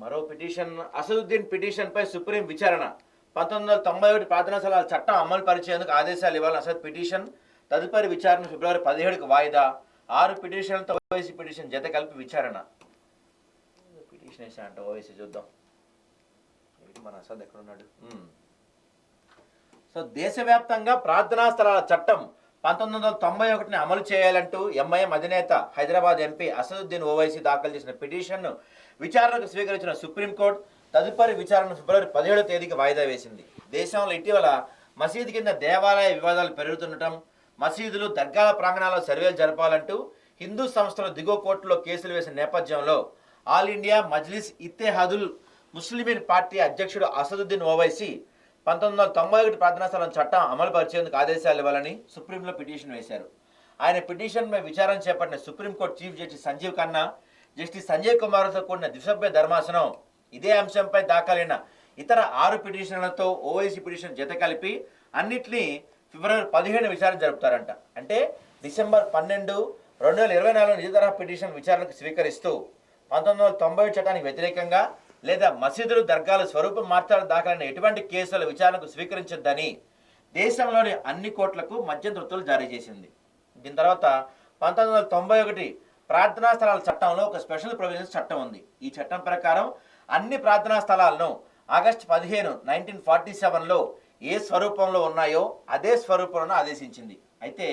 మరో పిటిషన్ అసదుద్దీన్ పిటిషన్పై సుప్రీం విచారణ 1991 ప్రార్థనా స్థలాల చట్టం అమలు పరిచేందుకు ఆదేశాలు ఇవ్వాలని అసద్ పిటిషన్ తదుపరి విచారణ ఫిబ్రవరి 17కు వాయిదా 6 పిటిషన్లతో ఓవైసీ పిటిషన్ జత కలిపి విచారణ పిటిషన్ వేసాయంట ఓవైసీ చూద్దాం మన అసద్ ఎక్కడున్నాడు సో దేశవ్యాప్తంగా ప్రార్థనా స్థలాల చట్టం 1991ని అమలు చేయాలంటూ ఎంఐఎం అధినేత హైదరాబాద్ ఎంపీ అసదుద్దీన్ ఓవైసీ దాఖలు చేసిన పిటిషన్ను విచారణకు స్వీకరించిన సుప్రీంకోర్టు తదుపరి విచారణ ఫిబ్రవరి 17వ తేదీకి వాయిదా వేసింది. దేశంలో ఇటీవల మసీదు కింద దేవాలయ వివాదాలు పెరుగుతుండటం, మసీదులు దర్గాల ప్రాంగణాల్లో సర్వేలు జరపాలంటూ హిందూ సంస్థలు దిగువ కోర్టులో కేసులు వేసిన నేపథ్యంలో all India Majlis Ittehadul Muslimeen party అధ్యక్షుడు అసదుద్దీన్ ఓవైసీ 1991 ప్రార్థనా స్థలం చట్టం అమలు పరిచేందుకు ఆదేశాలు ఇవ్వాలని సుప్రీంలో పిటిషన్ వేశారు. ఆయన పిటిషన్పై విచారణ చేపట్టిన supreme court chief justice Sanjiv Khanna, justice Sanjay కుమార్తో కూడిన ద్విసభ్య ధర్మాసనం ఇదే అంశంపై దాఖలైన ఇతర 6 పిటిషన్లతో ఓవైసీ పిటిషన్ జత కలిపి అన్నిటినీ ఫిబ్రవరి 17 విచారణ జరుపుతారంట. అంటే డిసెంబర్ 12, 2024 నిజ తరహా పిటిషన్ విచారణకు స్వీకరిస్తూ 1990 చట్టానికి వ్యతిరేకంగా లేదా మసీదులు దర్గాల స్వరూపం మార్చాలని దాఖలైన ఎటువంటి కేసుల విచారణకు స్వీకరించొద్దని దేశంలోని అన్ని కోర్టులకు మధ్యంతర ఉత్తర్వులు జారీ చేసింది. దీని తర్వాత 1991 ప్రార్థనా స్థలాల చట్టంలో ఒక స్పెషల్ ప్రొవిజన్స్ చట్టం ఉంది. ఈ చట్టం ప్రకారం అన్ని ప్రార్థనా స్థలాలను ఆగస్టు 15, 1947లో ఏ స్వరూపంలో ఉన్నాయో అదే స్వరూపంలో ఆదేశించింది. అయితే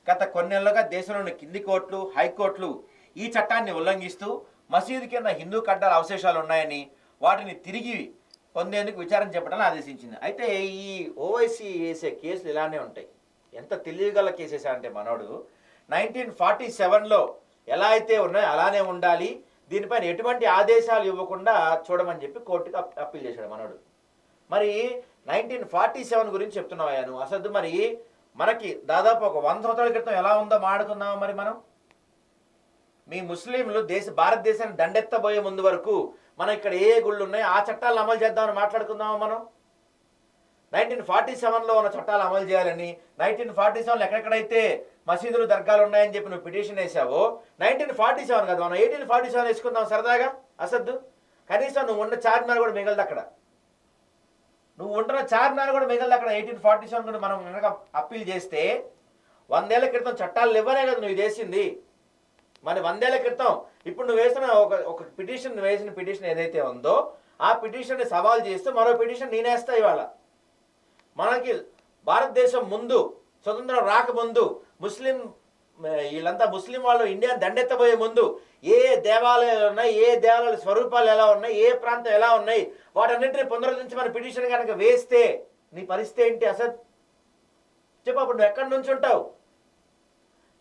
గత కొన్నేళ్లుగా దేశంలోని కింది కోర్టులు, హైకోర్టులు ఈ చట్టాన్ని ఉల్లంఘిస్తూ మసీదు కింద హిందూ కట్టడాల అవశేషాలు ఉన్నాయని వాటిని తిరిగి పొందేందుకు విచారణ చేపట్టాలని ఆదేశించింది. అయితే ఈ ఓవైసీ వేసే కేసులు ఇలానే ఉంటాయి. ఎంత తెలియగల కేసెస్ అంటే మనోడు 1947లో ఎలా అయితే ఉన్నాయో అలానే ఉండాలి, దీనిపైన ఎటువంటి ఆదేశాలు ఇవ్వకుండా చూడమని చెప్పి కోర్టుకు అప్పీల్ చేశాడు మనోడు. మరి 1947 గురించి చెప్తున్నావా నువ్వు అసలు? మరి మనకి దాదాపు ఒక 100 సంవత్సరాల క్రితం ఎలా ఉందో మాట్లాడుకుందామా? మరి మనం మీ ముస్లింలు భారతదేశాన్ని దండెత్తబోయే ముందు వరకు మనం ఇక్కడ ఏ గుళ్ళు ఉన్నాయో ఆ చట్టాలను అమలు చేద్దామని మాట్లాడుకుందామా మనం? 1947లో ఉన్న చట్టాలు అమలు చేయాలని, 1947లో ఎక్కడెక్కడైతే మసీదులు దర్గాలు ఉన్నాయని చెప్పి నువ్వు పిటిషన్ వేసావో 1947 కదా, మనం 1847 వేసుకుందాం సరదాగా అసద్దు. కనీసం నువ్వు ఉన్న చార్మినార్ కూడా మిగలదు అక్కడ, నువ్వు ఉంటున్న చార్మినార్ కూడా మిగలదు అక్కడ. 1847 కూడా మనం కనుక అప్పీల్ చేస్తే 100 ఏళ్ల క్రితం చట్టాలు ఇవ్వనే కదా నువ్వు చేసింది. మరి 100 ఏళ్ల క్రితం ఇప్పుడు నువ్వు వేసిన ఒక పిటిషన్, వేసిన పిటిషన్ ఏదైతే ఉందో ఆ పిటిషన్ని సవాల్ చేస్తూ మరో పిటిషన్ నేనేస్తా. ఇవాళ మనకి భారతదేశం ముందు స్వతంత్రం రాకముందు వీళ్ళంతా ముస్లిం వాళ్ళు ఇండియాని దండెత్తబోయే ముందు ఏ దేవాలయాలు ఉన్నాయి, ఏ దేవాలయాల స్వరూపాలు ఎలా ఉన్నాయి, ఏ ప్రాంతం ఎలా ఉన్నాయి, వాటన్నింటినీ పునరుద్ధరించి మన పిటిషన్ కనుక వేస్తే నీ పరిస్థితి ఏంటి అసలు చెప్పు? అప్పుడు నువ్వు ఎక్కడి నుంచి ఉంటావు?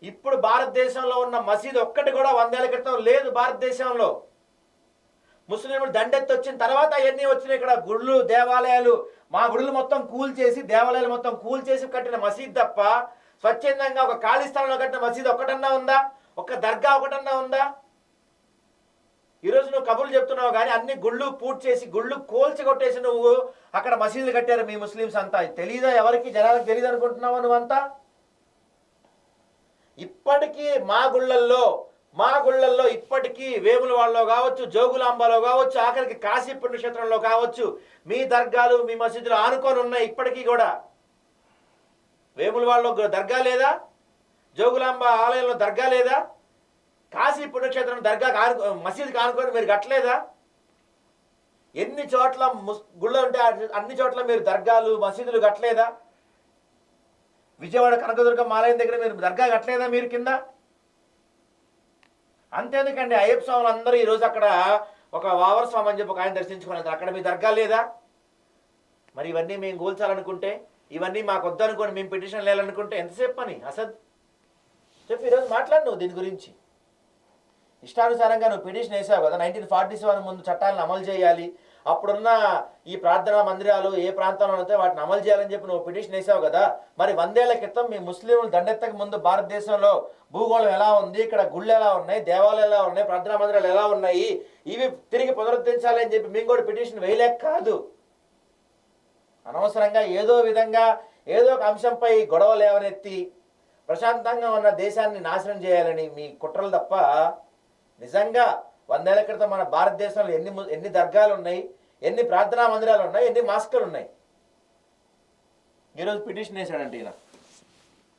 ఇప్పుడు భారతదేశంలో ఉన్న మసీదు ఒక్కటి కూడా 100 ఏళ్ల క్రితం లేదు భారతదేశంలో. ముస్లింలు దండెత్తి వచ్చిన తర్వాత అవన్నీ వచ్చినాయి. ఇక్కడ గుళ్ళు, దేవాలయాలు, మా గుళ్ళు మొత్తం కూల్చేసి, దేవాలయాలు మొత్తం కూల్చేసి కట్టిన మసీద్ తప్ప స్వచ్ఛందంగా ఒక ఖాళీ స్థలంలో కట్టిన మసీదు ఒక్కటన్నా ఉందా? ఒక్క దర్గా ఒకటన్నా ఉందా? ఈరోజు నువ్వు కబుర్లు చెప్తున్నావు కానీ అన్ని గుళ్ళు పూర్తి చేసి, గుళ్ళు కోల్చి కొట్టేసి నువ్వు అక్కడ మసీదులు కట్టారు మీ ముస్లిమ్స్ అంతా. తెలీదా ఎవరికి? జనాలకు తెలియదు అనుకుంటున్నావా నువ్వంతా? ఇప్పటికీ మా గుళ్ళల్లో ఇప్పటికీ వేములవాడలో కావచ్చు, జోగులాంబలో కావచ్చు, ఆఖరికి కాశీ పుణ్యక్షేత్రంలో కావచ్చు మీ దర్గాలు, మీ మసీదులు ఆనుకొని ఉన్నాయి. ఇప్పటికీ కూడా వేములవాడలో దర్గా లేదా? జోగులాంబ ఆలయంలో దర్గా లేదా? కాశీ పుణ్యక్షేత్రం దర్గా మసీదుకి ఆనుకొని మీరు కట్టలేదా? ఎన్ని చోట్ల గుళ్ళు ఉంటే అన్ని చోట్ల మీరు దర్గాలు, మసీదులు కట్టలేదా? విజయవాడ కనకదుర్గం ఆలయం దగ్గర మీరు దర్గా కట్టలేదా మీరు కింద? అంతేందుకండి, అయ్యప్ప స్వాములు అందరూ ఈరోజు అక్కడ ఒక వావర స్వామి అని చెప్పి ఒక ఆయన దర్శించుకున్నారు. అక్కడ మీ దర్గా లేదా? మరి ఇవన్నీ మేము కూల్చాలనుకుంటే, ఇవన్నీ మాకు వద్దనుకోని మేము పిటిషన్ వేయాలనుకుంటే ఎంతసేపు పని అసలు చెప్పి ఈరోజు మాట్లాడు నువ్వు దీని గురించి. ఇష్టానుసారంగా నువ్వు పిటిషన్ వేసావు కదా, 1947 ముందు చట్టాలను అమలు చేయాలి, అప్పుడున్న ఈ ప్రార్థనా మందిరాలు ఏ ప్రాంతంలో ఉంటే వాటిని అమలు చేయాలని చెప్పి నువ్వు పిటిషన్ వేసావు కదా. మరి 100 ఏళ్ల క్రితం మీ ముస్లింలు దండెత్తక ముందు భారతదేశంలో భూగోళం ఎలా ఉంది, ఇక్కడ గుళ్ళు ఎలా ఉన్నాయి, దేవాలయాలు ఎలా ఉన్నాయి, ప్రార్థనా మందిరాలు ఎలా ఉన్నాయి, ఇవి తిరిగి పునరుద్ధరించాలి అని చెప్పి మేము కూడా పిటిషన్ వేయలేక కాదు. అనవసరంగా ఏదో విధంగా ఏదో ఒక అంశంపై గొడవ లేవనెత్తి ప్రశాంతంగా ఉన్న దేశాన్ని నాశనం చేయాలని మీ కుట్రలు తప్ప నిజంగా 100 ఏళ్ల క్రితం మన భారతదేశంలో ఎన్ని దర్గాలు ఉన్నాయి, ఎన్ని ప్రార్థనా మందిరాలు ఉన్నాయి, ఎన్ని మాస్కులు ఉన్నాయి. ఈరోజు పిటిషన్ వేశాడంటే ఈయన